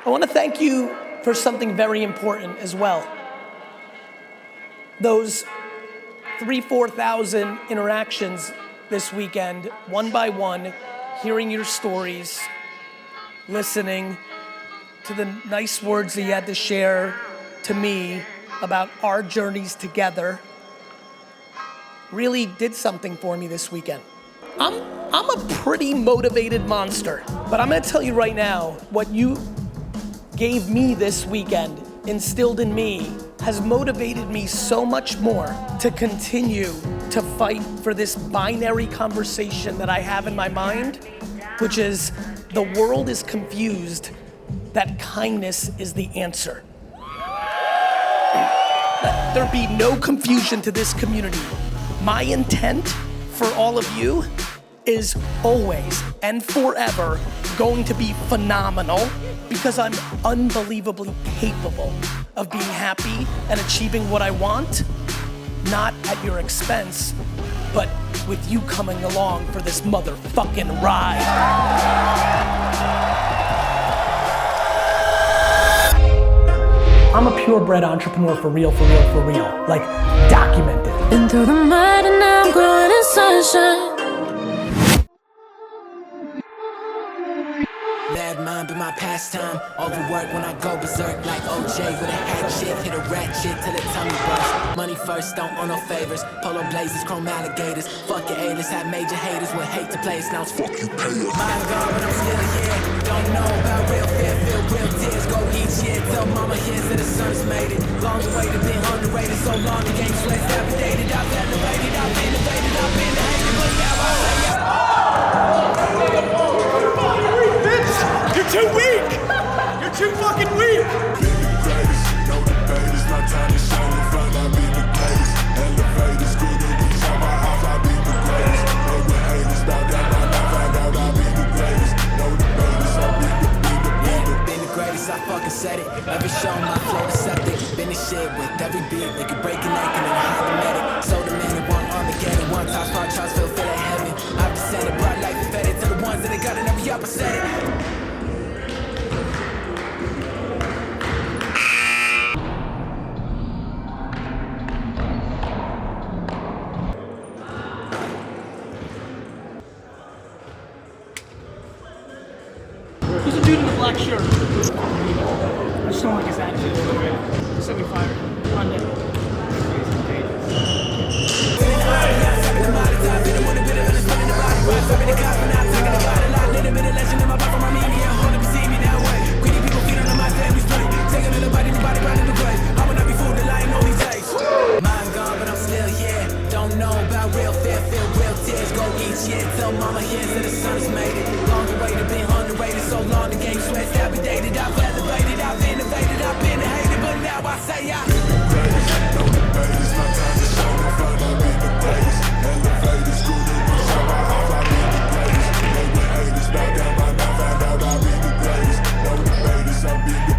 I want to thank you for something very important as well. Those 3,000-4,000 interactions this weekend, one by one, hearing your stories, listening to the nice words that you had to share to me about our journeys together, really did something for me this weekend. I'm a pretty motivated monster, but I'm gonna tell you right now, what you gave me this weekend, instilled in me, has motivated me so much more to continue to fight for this binary conversation that I have in my mind, which is the world is confused that kindness is the answer. Let there be no confusion to this community. My intent for all of you is always and forever going to be phenomenal, because I'm unbelievably capable of being happy and achieving what I want, not at your expense, but with you coming along for this motherfucking ride. I'm a purebred entrepreneur for real, like documented. Been through the mud and now I'm growing in sunshine. Mad mind be my pastime. Overwork when I go berserk like OJ with a hatchet. Hit a ratchet till it tummy burst. Money first, don't want no favors. Polo blazers, chrome alligators. Fuck your haters, have major haters with hate to play. Now it's fuck you pay us. Mind gone, but I'm still here. Don't know about real fear, feel real tears. Go eat shit, tell mama here that the sun's made it. Long awaited, been underrated, so long the game sweats. I've been dated, I've elevated, I've innovated, I've been hated, but now I say You're too weak! You're too fucking weak! Be the greatest, no debate, it's my time to shine in front, I'll be the greatest. Elevators, good in each of my house, I'll be the greatest. No the haters, now that I find out I'll be the greatest. No debaters, I'll be the been the greatest, I fucking said it. Every show, my flow is septic. Been the shit with every beat. They can break a neck and then hide the medic. So the man that want Armageddon, one top star charts feel like heaven. I've descended, brought life and fed it to the ones that ain't got it, every up, I said it. Who's the dude in the black shirt? I just don't like his attitude. Set me fire. Monday. Mind gone, but I'm still here. Don't know about real fear, feel real tears. Go eat shit, tell mama here that the sun's made it. Long awaited, been underrated, so long the game sweats. I've been dated, I've elevated, I've innovated, I've been hated, but now I say I. no debate, it's my time to shine in front, I'll be the greatest. Elevators, good in each of my house, I'll be the greatest. No the haters, now that I find out I'll be the greatest. No debaters, I'll be the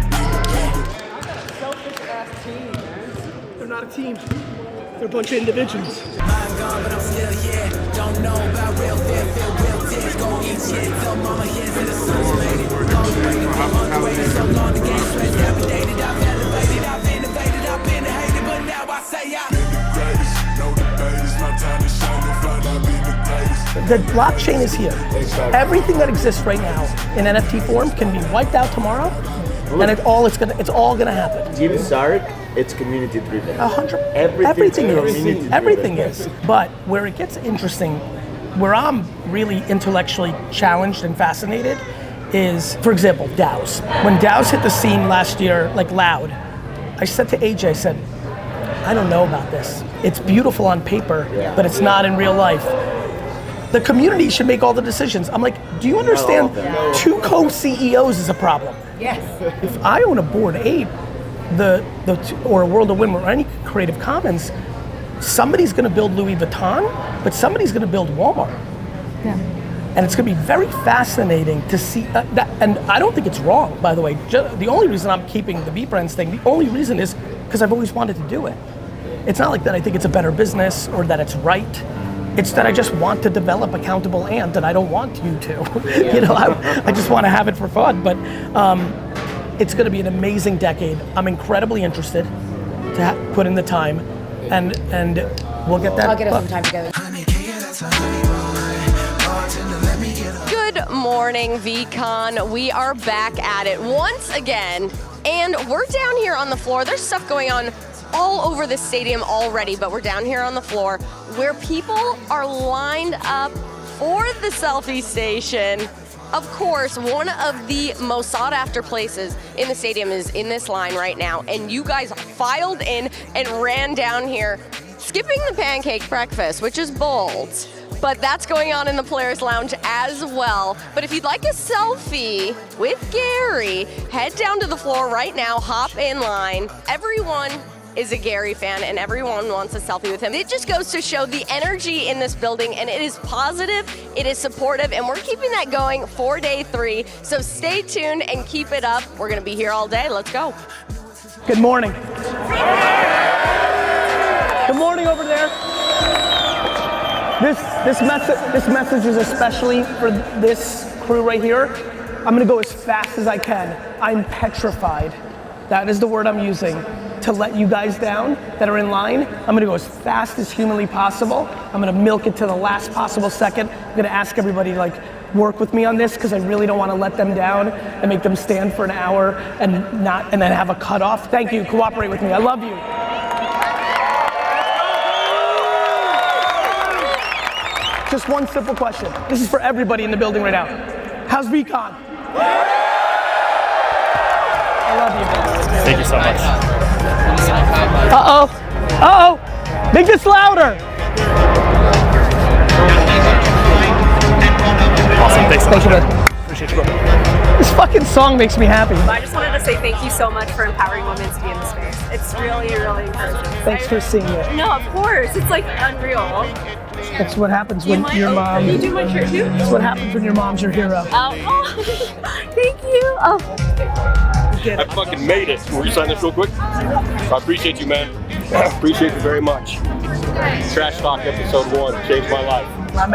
Selfish ass team, man. They're not a team. They're a bunch of individuals. Mind gone, but I'm still here. Don't know about real fear, feel real tears. Go eat shit, tell mama here that the sun's made it. Long awaited, been underrated, so long the game sweats. I've been dated, I've elevated, I've innovated, I've been hated, but now I say I. Be the greatest, no debate, it's my time to shine in front, I'll be the greatest. The blockchain is here. Everything that exists right now in NFT form can be wiped out tomorrow, and it's all gonna happen. Even Sark, it's community driven. 100. Everything is. But where it gets interesting, where I'm really intellectually challenged and fascinated, is, for example, DAOs. When DAOs hit the scene last year, like loud, I said to AJ, I said, I don't know about this. It's beautiful on paper, but it's not in real life. The community should make all the decisions. I'm like, do you understand? Two co-CEOs is a problem. Yes. If I own a Bored Ape, or a World of Win or any Creative Commons, somebody's going to build Louis Vuitton, but somebody's going to build Walmart. Yeah. And it's going to be very fascinating to see that. And I don't think it's wrong, by the way. The only reason I'm keeping the VeeFriends thing, the only reason is because I've always wanted to do it. It's not like that I think it's a better business or that it's right. It's that I just want to develop accountable ant, and I don't want you to. You know, I just want to have it for fun. But It's going to be an amazing decade. I'm incredibly interested to put in the time, and we'll get that. I'll get us some time together. Good morning, VeeCon. We are back at it once again, and we're down here on the floor. There's stuff going on all over the stadium already, but we're down here on the floor where people are lined up for the selfie station. Of course, one of the most sought after places in the stadium is in this line right now, and you guys filed in and ran down here, skipping the pancake breakfast, which is bold. But that's going on in the Players Lounge as well. But if you'd like a selfie with Gary, head down to the floor right now, hop in line. Everyone is a Gary fan and everyone wants a selfie with him. It just goes to show the energy in this building, and it is positive, it is supportive, and we're keeping that going for day 3. So stay tuned and keep it up. We're gonna be here all day. Let's go. Good morning. Good morning over there. This message is especially for this crew right here. I'm gonna go as fast as I can. I'm petrified. That is the word I'm using to let you guys down that are in line. I'm gonna go as fast as humanly possible. I'm gonna milk it to the last possible second. I'm gonna ask everybody to work with me on this, because I really don't want to let them down and make them stand for an hour and then have a cutoff. Thank you, cooperate with me, I love you. Just one simple question. This is for everybody in the building right now. How's VeeCon? I love you, man. Thank you so much. Uh-oh. Uh-oh. Make this louder. Awesome. Thanks so much. Thank you, man. Appreciate you, bro. This fucking song makes me happy. I just wanted to say thank you so much for empowering women to be in the space. It's really, really encouraging. Thanks for seeing it. No, of course. It's like unreal. That's what happens when your mom. You do my shirt too? That's what happens when your mom's your hero. Oh, thank you. Oh. I fucking made it. Will you sign this real quick? I appreciate you, man. Appreciate you very much. Trash Talk episode 1 changed my life.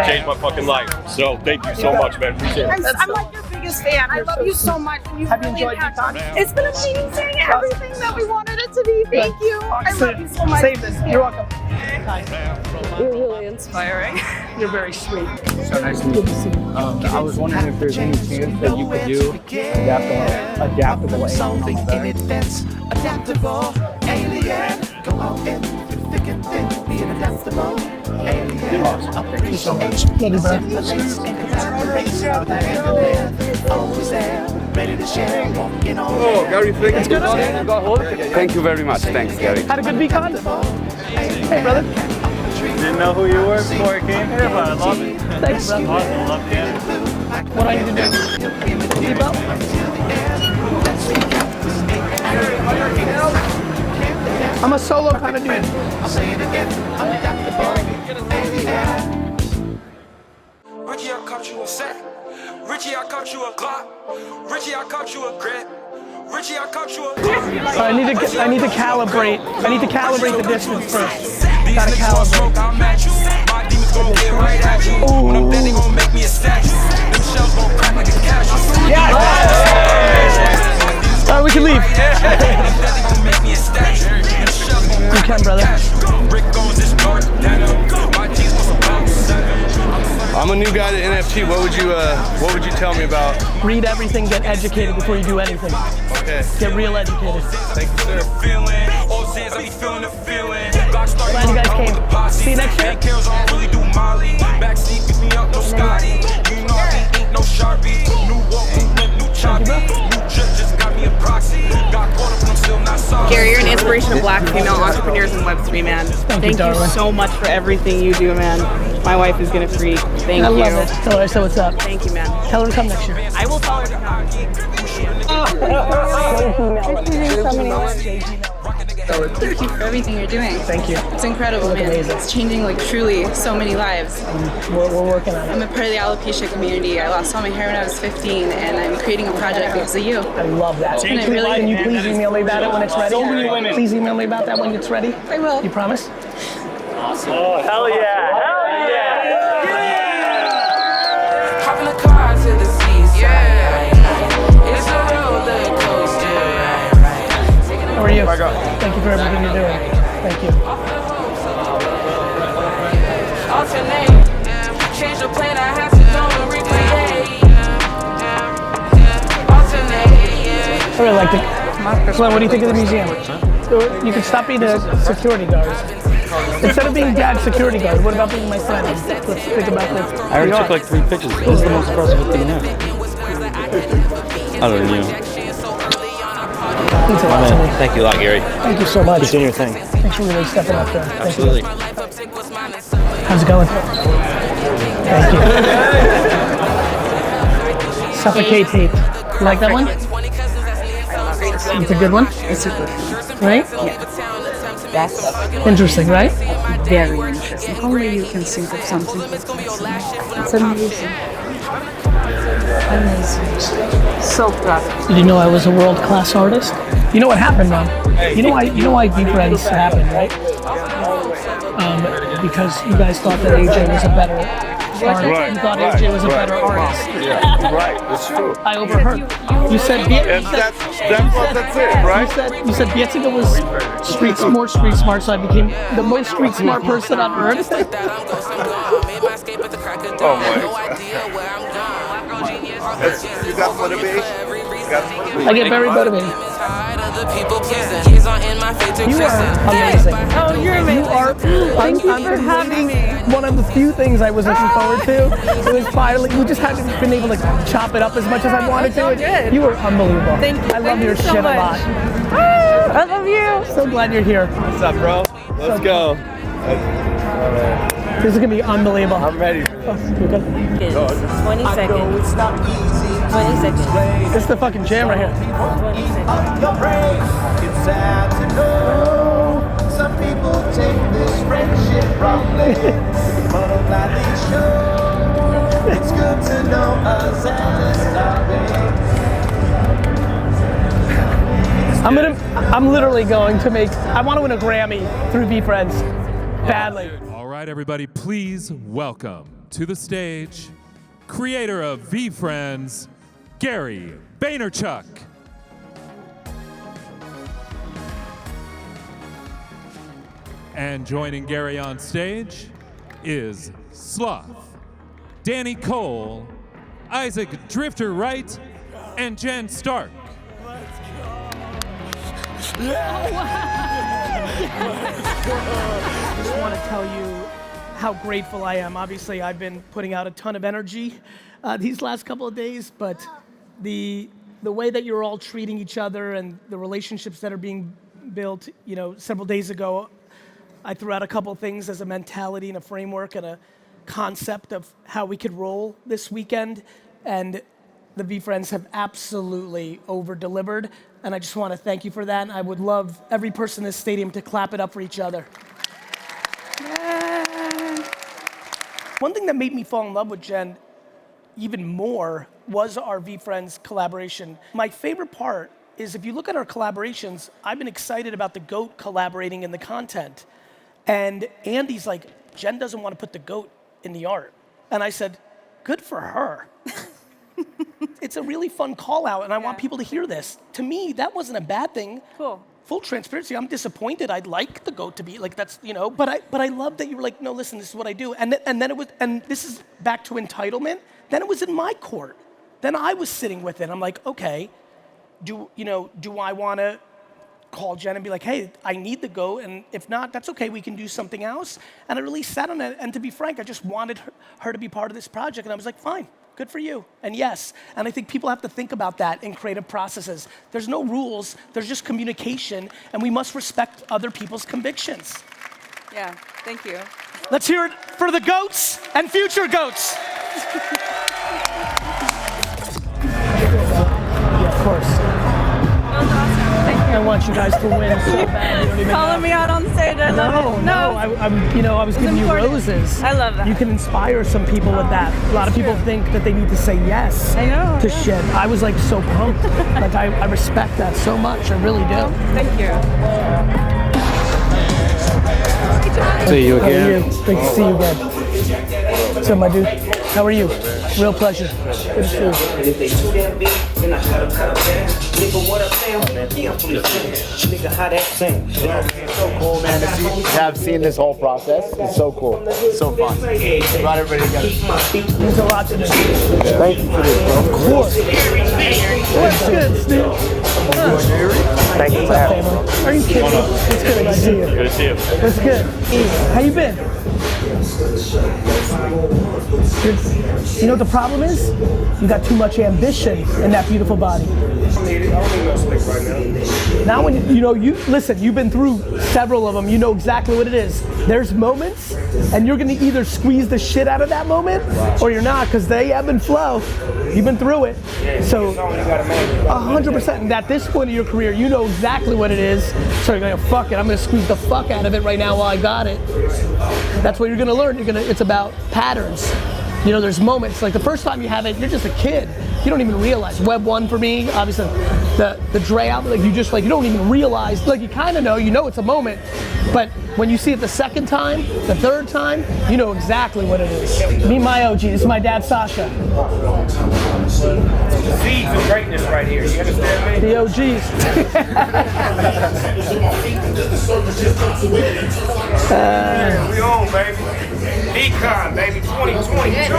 Changed my fucking life. So thank you so much, man. Appreciate it. I'm like your biggest fan. I love you so much. Have you enjoyed VeeCon? It's been amazing. Everything that we wanted it to be. Thank you. I love you so much. Save this. You're welcome. You're really inspiring. You're very sweet. So nice to meet you. I was wondering if there's any chance that you could do adaptable something in advance. Adaptable alien. Go all in. Thick and thin. Be an adaptable alien. Awesome. Thank you so much. Love you, bro. Oh, Gary, thank you very much. Thanks, Gary. Had a good VeeCon? Hey, brother. Didn't know who you were before I came here, but I love it. Thanks, brother. Awesome. Love the energy. What do I need to do? Keep up? I'm a solo kind of dude. I'll say it again. I'm adaptable. Richie, I caught you a set. Richie, I caught you a Glock. Richie, I caught you a grip. Richie, I caught you a I need to calibrate. I need to calibrate the distance first. Gotta calibrate. My demons gon' get right at you. When I'm dead, they gon' make me a statue. Them shells gon' crack like a cashew. Yeah. All right, we can leave. You can, brother. I'm a new guy to NFT. What would you tell me about? Read everything, get educated before you do anything. Okay. Get real educated. Thank you, sir. Glad you guys came. See you next year. Gary, you're an inspiration of Black female entrepreneurs in Web3, man. Thank you so much for everything you do, man. My wife is gonna freak. Thank you. I love it. Tell her I said what's up. Thank you, man. Tell her to come next year. I will tell her to come. Thank you for everything you're doing. Thank you. It's incredible, man. Amazing. It's changing truly so many lives. We're working on it. I'm a part of the alopecia community. I lost all my hair when I was 15, and I'm creating a project because of you. I love that. And I really, Can you please email me about it when it's ready? So many women. Please email me about that when it's ready. I will. You promise? Awesome. Oh, hell yeah. Hell yeah. Hop in the car to the seaside. It's a roller coaster. Thank you for everything you're doing. Thank you. Change the plan, I have to go and recreate. I really liked it. Glenn, what do you think of the museum? You can stop being a security guard. Instead of being dad's security guard, what about being my friend? Let's think about this. I already took like 3 pictures. This is the most impressive thing now. Other than you. Thank you a lot, Gary. Thank you so much. Keep doing your thing. Thanks for really stepping up there. Absolutely. How's it going? Thank you. Suffocate Tape. You like that one? It's a good one? It's a good one. Right? Yeah. That's interesting, right? Very interesting. Only you can think of something. It's amazing. Amazing. So proud. Did you know I was a world-class artist? You know what happened, Mom? You know why VeeFriends happened, right? Because you guys thought that AJ was a better artist. Right, you thought AJ was a better artist. Yeah, right. That's true. I overheard. You said that's it, right? You said Bietziga was more street smart, so I became the most street smart person on earth. Oh my. You got motivation. I get very motivated. You are amazing. Oh, you're amazing. You are. Thank you for having me. One of the few things I was looking forward to. It was finally. We just hadn't been able to chop it up as much as I wanted to. Good. You were unbelievable. Thank you. I love your so shit much. a lot. I love you. So glad you're here. What's up, bro? Let's go. This is gonna be unbelievable. I'm ready. You good? 20 seconds. 20 seconds. This is the fucking jam right here. 20 seconds. It's sad to know some people take this friendship wrongly, but I'm glad they show. It's good to know us and I'm literally going to make. I want to win a Grammy through VeeFriends, badly. All right, everybody, please welcome to the stage, creator of VeeFriends, Gary Vaynerchuk. And joining Gary on stage is Sloth, Danny Cole, Isaac Drifter Wright, and Jen Stark. I just want to tell you how grateful I am. Obviously, I've been putting out a ton of energy these last couple of days, but the way that you're all treating each other and the relationships that are being built, you know, several days ago, I threw out a couple of things as a mentality and a framework and a concept of how we could roll this weekend, and the VeeFriends have absolutely over-delivered, and I just want to thank you for that, and I would love every person in this stadium to clap it up for each other. One thing that made me fall in love with Jen even more was our VeeFriends collaboration. My favorite part is if you look at our collaborations, I've been excited about the GOAT collaborating in the content. And Andy's like, Jen doesn't want to put the GOAT in the art. And I said, good for her. It's a really fun call out, and I want people to hear this. To me, that wasn't a bad thing. Cool. Full transparency, I'm disappointed. I'd like the GOAT to be like, that's, you know, but I love that you were like, no, listen, this is what I do. And then it was, and this is back to entitlement. Then it was in my court. Then I was sitting with it. I'm like, okay, do I want to call Jen and be like, hey, I need the GOAT, and if not, that's okay, we can do something else. And I really sat on it, and to be frank, I just wanted her to be part of this project, and I was like, fine, good for you, and yes. And I think people have to think about that in creative processes. There's no rules, there's just communication, and we must respect other people's convictions. Yeah, thank you. Let's hear it for the GOATs and future GOATs. Yeah, of course. I want you guys to win so bad. Calling me out on stage, I love it. I was giving you roses. I love that. You can inspire some people with that. A lot of people think that they need to say yes to shit. I was like so pumped. Like I respect that so much. I really do. Thank you. See you again. How are you? Great to see you again. What's up, my dude? How are you? Real pleasure. Good to see you. Nigga, how that sound? It's so cool, man, to have seen this whole process. It's so cool. It's so fun. Brought everybody together. Means a lot to me. Thank you for this, bro. Of course. What's good, Snoop? Thank you for having me. Are you kidding me? It's good to see you. Good to see you. What's good? How you been? You know what the problem is? You got too much ambition in that beautiful body. Now when you listen, you've been through several of them, you know exactly what it is. There's moments, and you're gonna either squeeze the shit out of that moment, or you're not, because they ebb and flow. You've been through it. So 100%, and at this point of your career, you know exactly what it is. So you're gonna fuck it, I'm gonna squeeze the fuck out of it right now while I got it. That's what you're gonna learn. It's about patterns. You know, there's moments, like the first time you have it, you're just a kid. You don't even realize. Web 1 for me, obviously, the Dre album, like you don't even realize, like you kind of know, it's a moment, but when you see it the second time, the third time, you know exactly what it is. Meet my OG, this is my dad, Sasha. Seeds of greatness right here, you understand me? The OGs. We on, baby. VeeCon, baby, 2022.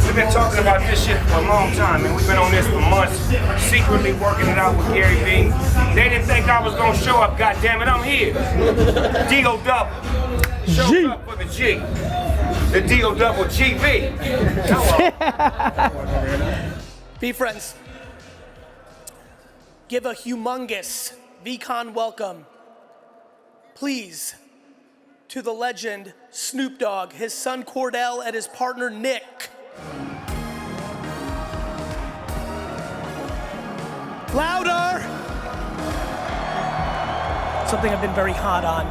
We've been talking about this shit for a long time, and we've been on this for months, secretly working it out with GaryVee. They didn't think I was gonna show up, goddammit, I'm here. D-O double. Showed up for the G. The D-O double GV. VeeFriends, give a humongous VeeCon welcome, please, to the legend Snoop Dogg, his son Cordell, and his partner Nick. Louder! Something I've been very hot on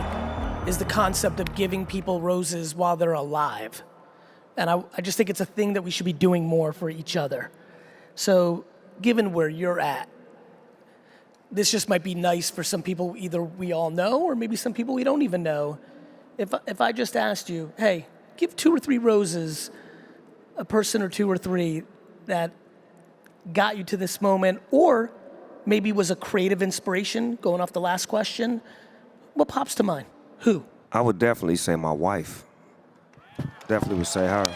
is the concept of giving people roses while they're alive. And I just think it's a thing that we should be doing more for each other. So, given where you're at, this just might be nice for some people either we all know or maybe some people we don't even know. If I just asked you, hey, give 2 or 3 roses, a person or 2 or 3 that got you to this moment, or maybe was a creative inspiration, going off the last question, what pops to mind? Who? I would definitely say my wife. Definitely would say her.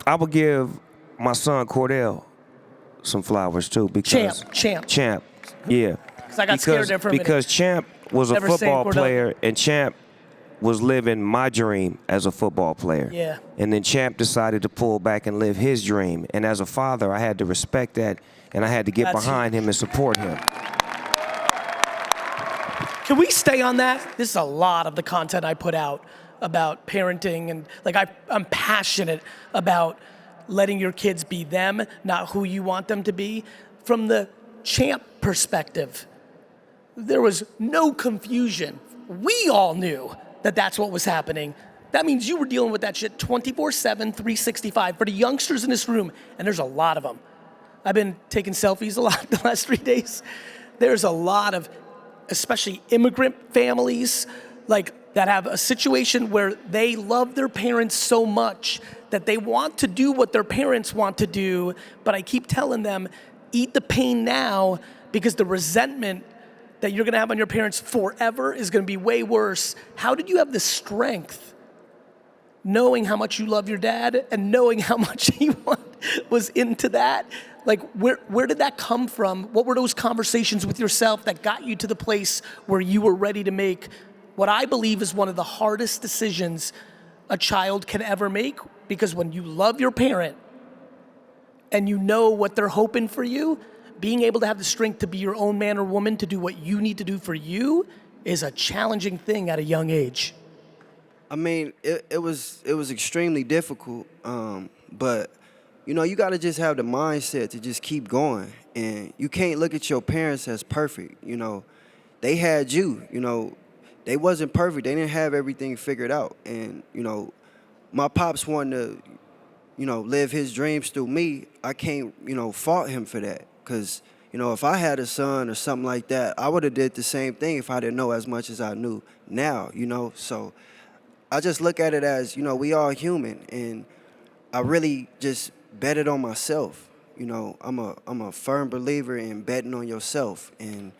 I would give my son Cordell some flowers too, because Champ, yeah. I got scared there for a minute. Because Champ was a football player, and Champ was living my dream as a football player. Yeah. And then Champ decided to pull back and live his dream. And as a father, I had to respect that, and I had to get behind him and support him. Can we stay on that? This is a lot of the content I put out about parenting, and like I'm passionate about letting your kids be them, not who you want them to be. From the Champ perspective, there was no confusion. We all knew that that's what was happening. That means you were dealing with that shit 24/7, 365. For the youngsters in this room, and there's a lot of them. I've been taking selfies a lot the last 3 days. There's a lot of, especially immigrant families, like that have a situation where they love their parents so much that they want to do what their parents want to do, but I keep telling them, eat the pain now, because the resentment that you're gonna have on your parents forever is gonna be way worse. How did you have the strength, knowing how much you love your dad and knowing how much he was into that? Like, where did that come from? What were those conversations with yourself that got you to the place where you were ready to make what I believe is one of the hardest decisions a child can ever make? Because when you love your parent and you know what they're hoping for you, being able to have the strength to be your own man or woman to do what you need to do for you is a challenging thing at a young age. I mean, it was extremely difficult, but you know, you gotta just have the mindset to just keep going, and you can't look at your parents as perfect. You know, they had you. You know, they wasn't perfect. They didn't have everything figured out, and you know, my pops wanted to, you know, live his dreams through me. I can't, you know, fault him for that. Because, you know, if I had a son or something like that, I would have did the same thing if I didn't know as much as I knew now, you know. So I just look at it as, you know, we all human. And I really just bet it on myself. you know, I'm a firm believer in betting on yourself. And,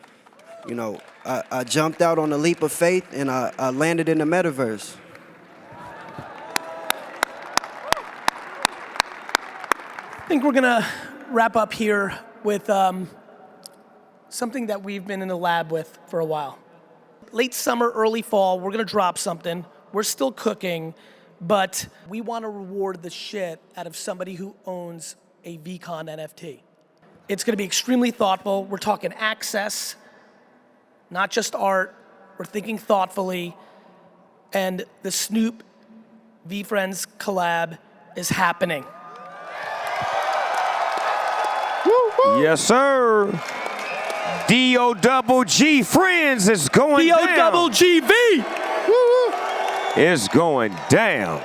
you know, I jumped out on a leap of faith and I landed in the metaverse. I think we're gonna wrap up here with something that we've been in the lab with for a while. Late summer, early fall, we're gonna drop something. We're still cooking, but we wanna reward the shit out of somebody who owns a VeeCon NFT. It's gonna be extremely thoughtful. We're talking access, not just art. We're thinking thoughtfully, and the Snoop VeeFriends collab is happening. Yes, sir. D-O-double-G Friends is going down. D-O-double-G-V. It's going down.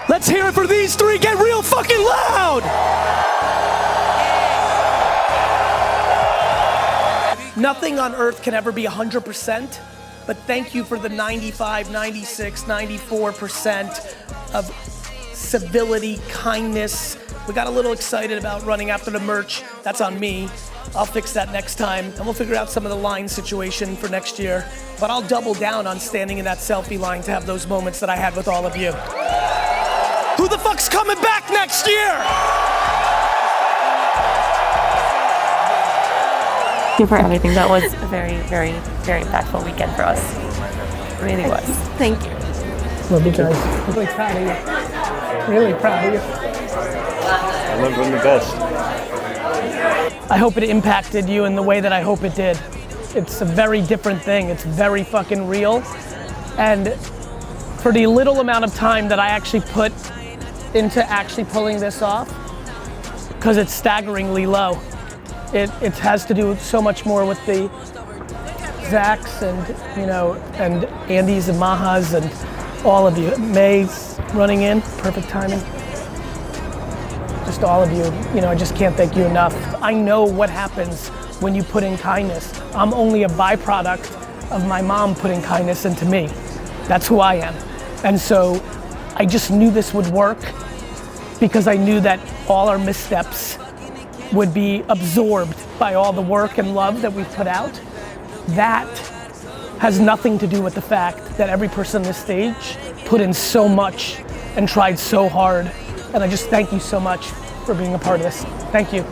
Let's hear it for these three. Get real fucking loud. Nothing on earth can ever be 100%, but thank you for the 95, 96, 94% of civility, kindness. We got a little excited about running after the merch. That's on me. I'll fix that next time, and we'll figure out some of the line situation for next year. But I'll double down on standing in that selfie line to have those moments that I had with all of you. Who the fuck's coming back next year? Thank you for everything. That was a very, very, very impactful weekend for us. It really was. Thank you. Love you guys. I'm really proud of you. Really proud of you. I love them the best. I hope it impacted you in the way that I hope it did. It's a very different thing. It's very fucking real. And for the little amount of time that I actually put into actually pulling this off, because it's staggeringly low. It has to do so much more with the Zachs and, you know, and Andy's and Maha's and all of you. May's running in, perfect timing. Just all of you, you know, I just can't thank you enough. I know what happens when you put in kindness. I'm only a byproduct of my mom putting kindness into me. That's who I am. And so I just knew this would work because I knew that all our missteps would be absorbed by all the work and love that we've put out. That has nothing to do with the fact that every person on this stage put in so much and tried so hard. And I just thank you so much for being a part of this. Thank you.